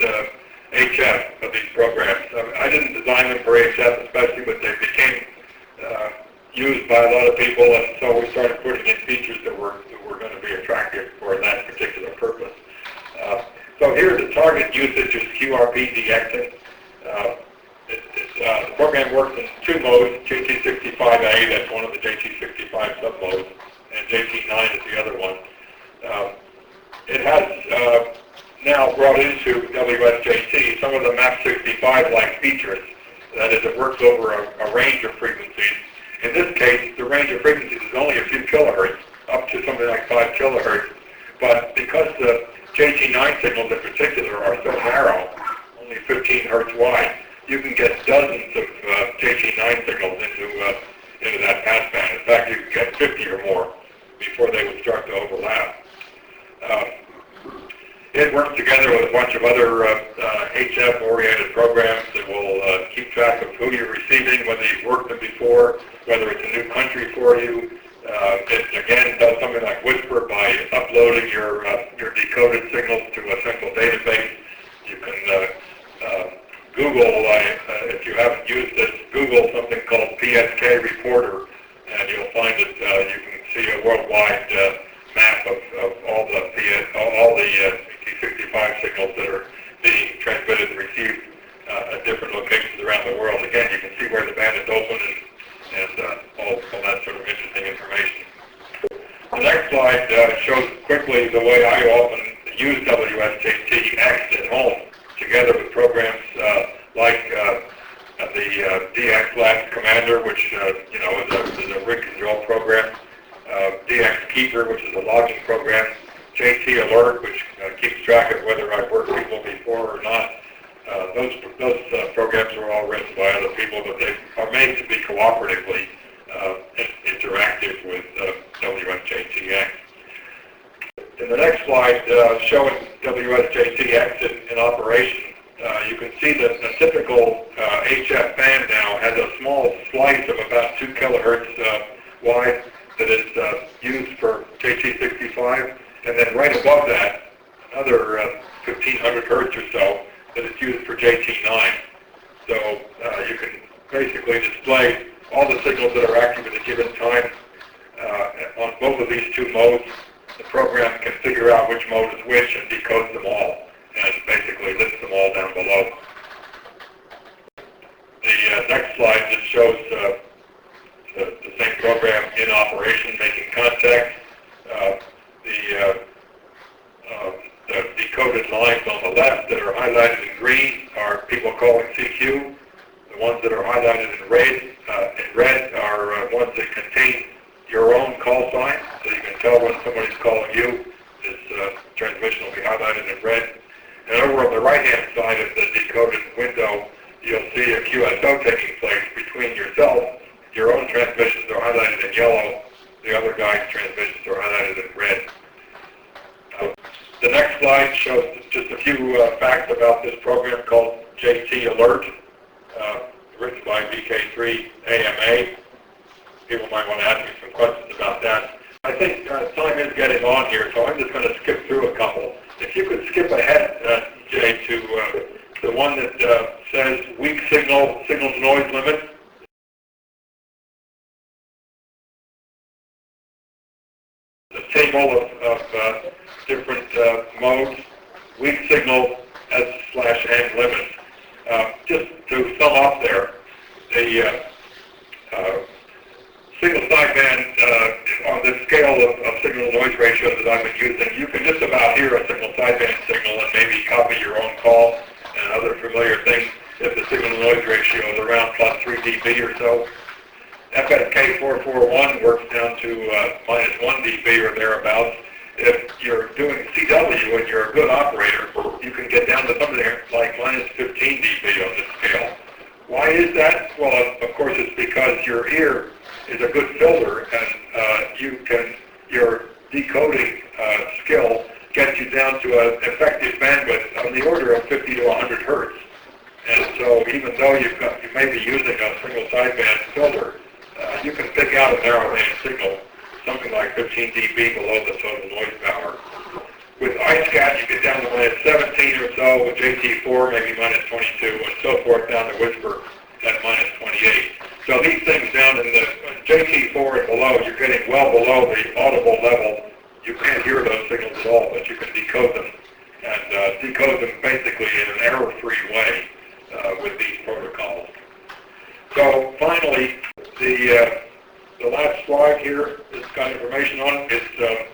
HF of these programs. I didn't design them for HF especially, but they became used by a lot of people, and so we started putting in features that were going to be attractive for that particular purpose. So here the target usage is QRP DXing. The program works in two modes, JT65A, that's one of the JT65 submodes, and JT9 is the other one. It has now brought into WSJT some of the MAP65-like features. That is, it works over a range of frequencies. In this case, the range of frequencies is only a few kilohertz, up to something like 5 kilohertz. But because the JT9 signals in particular are so narrow, only 15 hertz wide, you can get dozens of JT9 signals into that passband. In fact, you can other HF-oriented programs that will keep track of who you're receiving, whether you've worked them before, whether it's a new country for you. It again does something like Whisper by uploading your decoded signals to a central database. You can Google, if you haven't used this, Google something called PSK Reporter, and you'll find that you can see a worldwide map of all the JT65 signals that are being transmitted and received at different locations around the world. Again, you can see where the band is open and all that sort of interesting information. The next slide shows quickly the way I often use WSJT-X at home, together with programs like the DX Commander, which is a rig control program, DX Keeper, which is a logging program, JT Alert, which keeps track of whether I've worked people before or not. Those programs are all written by other people, but they are made to be cooperatively interactive with WSJT-X. In the next slide, showing WSJT-X in operation, you can see that a typical HF band now has a small slice of about 2 kilohertz wide that is used for JT65, and then right above that, another 1,500 hertz or so that is used for JT9. So you can basically display all the signals that are active at a given time on both of these two modes. The program can figure out which mode is which and decodes them all, and basically lists them all down below. The next slide just shows the same program in operation, making contact. The decoded lines on the left that are highlighted in green are people calling CQ. The ones that are highlighted in red are ones that contain your own call sign, so you can tell when somebody's calling you. This transmission will be highlighted in red. And over on the right-hand side of the decoded window, you'll see a QSO taking place between yourself. Your own transmissions are highlighted in yellow. The other guy's transmissions are highlighted in red. The next slide shows just a few facts about this program called JT Alert, written by VK3 AMA. People might want to ask me some questions about that. I think time is getting on here, so I'm just going to skip through a couple. If you could skip ahead, Jay, to the one that says weak signal to noise limit. The table of different modes, weak signal S/N limits. Just to sum up there, the signal sideband on this scale of signal-to-noise ratios that I've been using, you can just about hear a signal sideband signal and maybe copy your own call and other familiar things if the signal-to-noise ratio is around plus 3 dB or so. FSK 441 works down to minus 1 dB or thereabouts. If you're doing CW and you're a good operator, you can get down to something like minus 15 dB on this scale. Why is that? Well, of course, it's because your ear is a good filter, and your decoding skill gets you down to an effective bandwidth on the order of 50 to 100 hertz. And so even though you may be using a single sideband filter, you can pick out a narrow band signal, something like 15 dB below the total noise power. With iSCAT, you get down to minus 17 or so. With JT4, maybe minus 22, and so forth down to Whisper at minus 28. So these things down in the JT4 and below, you're getting well below the audible level. You can't hear those signals at all, but you can decode them, and decode them basically in an error-free way with these protocols. So finally, the last slide here, this got information on it.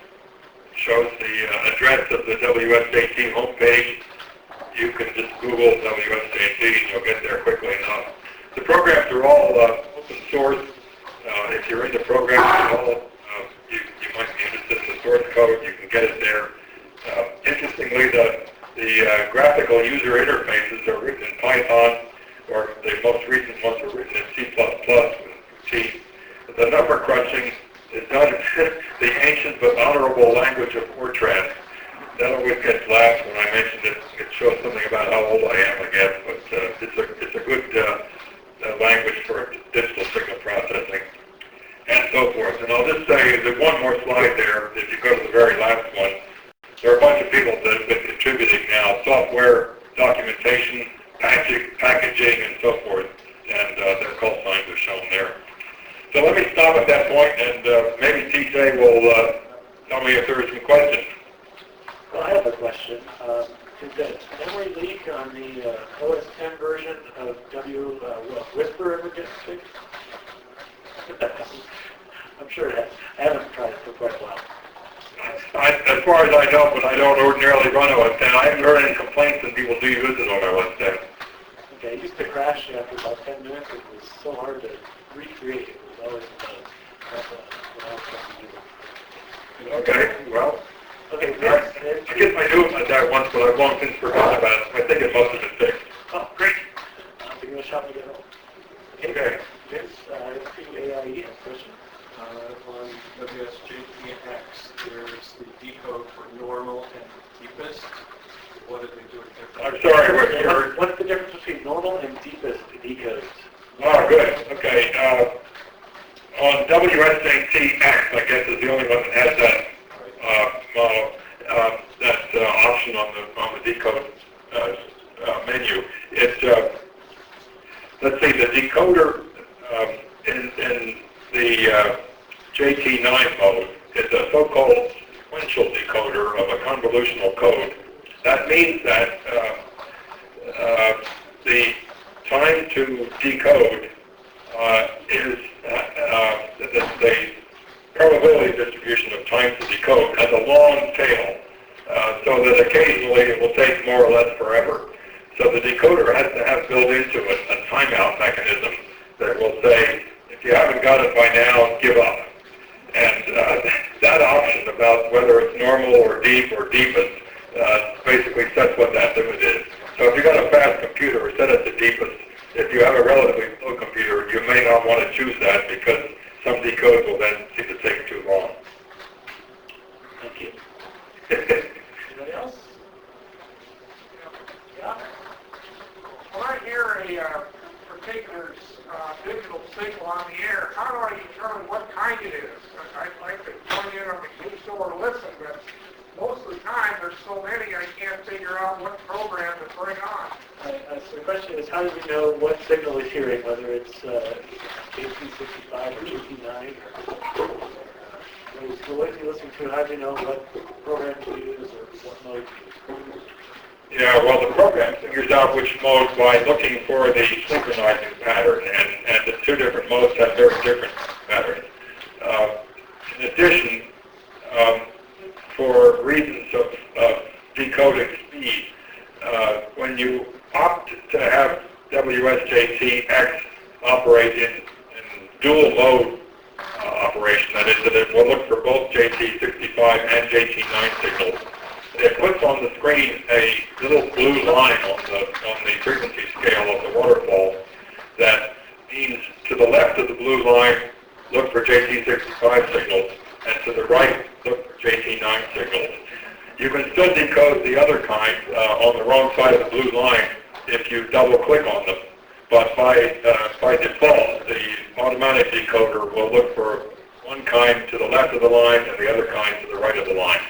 Shows the address of the WSJT homepage. You can just Google WSJT and you'll get there quickly enough. The programs are all open source. If you're into programs at all, you might be interested in the source code. You can get it there. Interestingly, the graphical user interfaces are written in Python, or the most recent ones are written in C++ with T. The number crunching is done in the ancient but honorable language of Fortran. that always gets laughed when I mention it. It shows something about how old I am, I guess, but it's a good language for digital signal processing and so forth. And I'll just say that one more slide there, if you go to the very last one, there are a bunch of people that have been contributing now, software, documentation, packaging, and so forth, and their call signs are shown there. So let me stop at that point, and maybe TJ will tell me if there are some questions. Well, I have a question. Is the memory leak on the OS 10 version of Whisper ever get fixed? I'm sure it has. I haven't tried it for quite a while. As far as I know, but I don't ordinarily run OS 10. I haven't heard any complaints when people do use it on OS 10. Okay, it used to crash after about 10 minutes. It was so hard to recreate. It was always a bug. That's what I was trying to do. Okay, well, Okay, I guess I knew about that once, but I've long since forgotten about it. I think it must have been fixed. Oh, great. I'll give you a shot to get home. Okay. Vince, AIE has a question. On WSJT-X, there's the decode for normal and deepest. What did they do differently? I'm sorry, What's the difference between normal and deepest decodes? Oh, good. Okay. On WSJT-X, I guess, is the only one that has that option on the decode menu. It's let's see, the decoder in the JT9 mode is a so-called sequential decoder of a convolutional code. That means that the time to decode is the probability distribution of time to decode has a long tail, so that occasionally it will take more or less forever. So the decoder has to have built into it a timeout mechanism that will say, if you haven't got it by now, give up. And that option about whether it's normal or deep or deepest basically sets what that limit is. So if you've got a fast computer, set it to deepest. If you have a relatively slow computer, you may not want to choose that because some decode will then seem to take too long. Thank you. Anybody else? Yeah? When I hear a particular digital signal on the air, how do I determine what kind it is? I'd like to join in on the QSO or listen, but most of the time there's so many I can't figure out what program to bring on. So the question is, how do we know what signal he's hearing, whether it's JT65 or JT9 or what is he listening to? How do you know what program to use or what mode to use? Yeah, well, the program figures out which mode by looking for the synchronizing pattern, and the two different modes have very different patterns. In addition, for reasons of decoding speed, when you opt to have WSJT-X operate in dual mode operation, that is, that it will look for both JT65 and JT9 signals, it puts on the screen a little blue line on the frequency scale of the waterfall that means to the left of the blue line, look for JT65 signals, and to the right, look for JT9 signals. You can still decode the other kind on the wrong side of the blue line if you double-click on them. But by default, the automatic decoder will look for one kind to the left of the line and the other kind to the right of the line.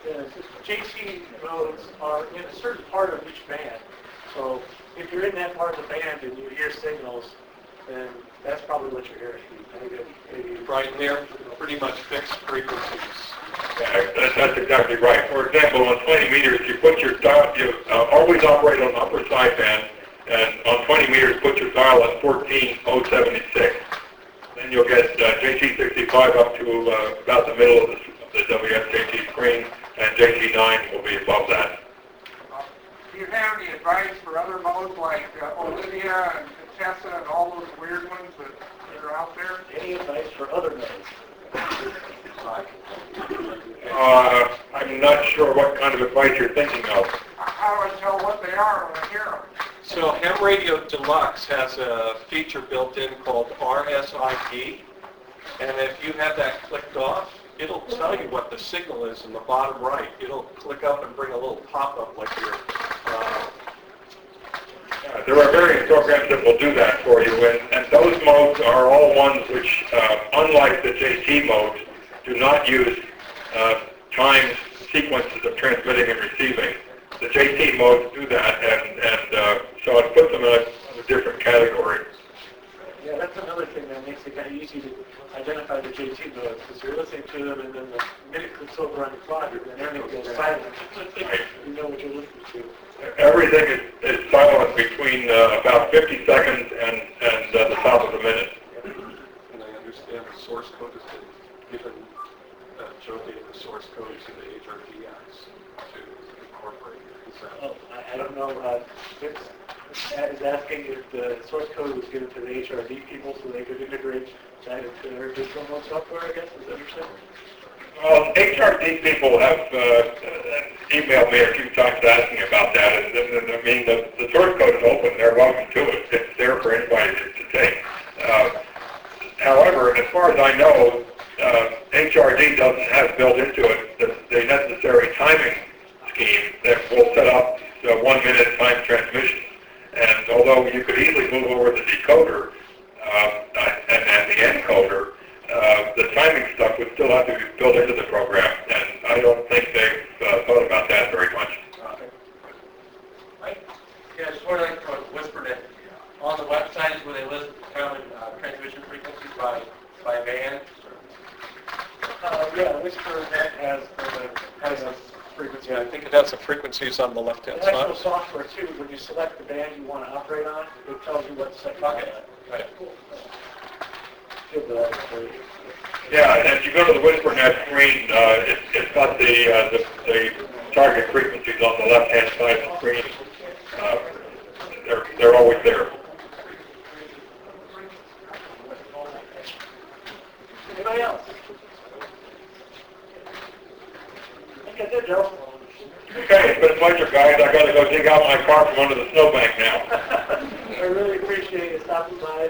And JT modes are in a certain part of each band. So if you're in that part of the band and you hear signals, then that's probably what you're hearing. Maybe Right, they're pretty much fixed frequencies. Yeah, that's exactly right. For example, on 20 meters, you put your dial, you always operate on the upper sideband, and on 20 meters, put your dial at 14,076. Then you'll get JT65 up to about the middle of the WSJT screen, and JT9 will be above that. Do you have any advice for other modes like Olivia and Contessa and all those weird ones that are out there? any advice for other modes? I'm not sure what kind of advice you're thinking of. How do I tell what they are when I hear them? So Ham Radio Deluxe has a feature built in called RSIP, and if you have that clicked off, it'll tell you what the signal is in the bottom right. It'll click up and bring a little pop-up like your, There are various programs that will do that for you, and those modes are all ones which, unlike the JT modes, do not use timed sequences of transmitting and receiving. The JT modes do that, and so it puts them in a different category. Yeah, that's another thing that makes it kind of easy to identify the JT modes, because you're listening to them, and then the minute clicks over on the clock, and then everything goes silent. You know what you're listening to. Everything is silent between about 50 seconds and the top of the minute. and I understand the source code has been given, Joe gave the source code to the HRDX to incorporate. Is that? Oh, I don't know. Vince is asking if the source code was given to the HRD people so they could integrate that into their digital mode software, I guess. Is that what you're saying? Well, HRD people have emailed me a few times asking about that. And I mean, the source code is open. They're welcome to it. It's there for anybody to take. However, as far as I know, HRD doesn't have built into it the necessary timing scheme that will set up 1 minute time transmission. And although you could easily move over the decoder and the encoder, the timing stuff would still have to be built into the program, and I don't think they've thought about that very much. Yeah, just wondering from WSPRnet, on the websites where they list common transmission frequencies by band? Yeah, WSPRnet has a frequency. Yeah, I think it has the frequencies on the left-hand There's actual side. software too. When you select the band you want to operate on, it tells you what section. Okay. Right. Give that for you. Yeah, and if you go to the WSPRnet screen, it's got the target frequencies on the left-hand side of the screen. They're always there. Anybody else? I think I did, Joe. Okay, it's been a pleasure, guys. I got to go dig out my car from under the snowbank now. I really appreciate you stopping by,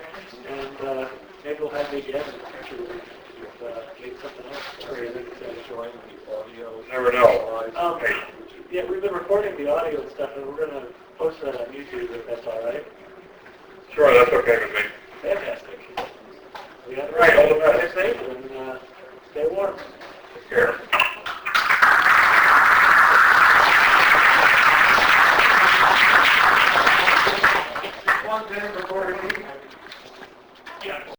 and maybe we'll have you again in the future with maybe something else. Or you Join the audio. Never know. yeah, we've been recording the audio and stuff, and we're going to post that on YouTube if that's all right. Sure, that's okay with me.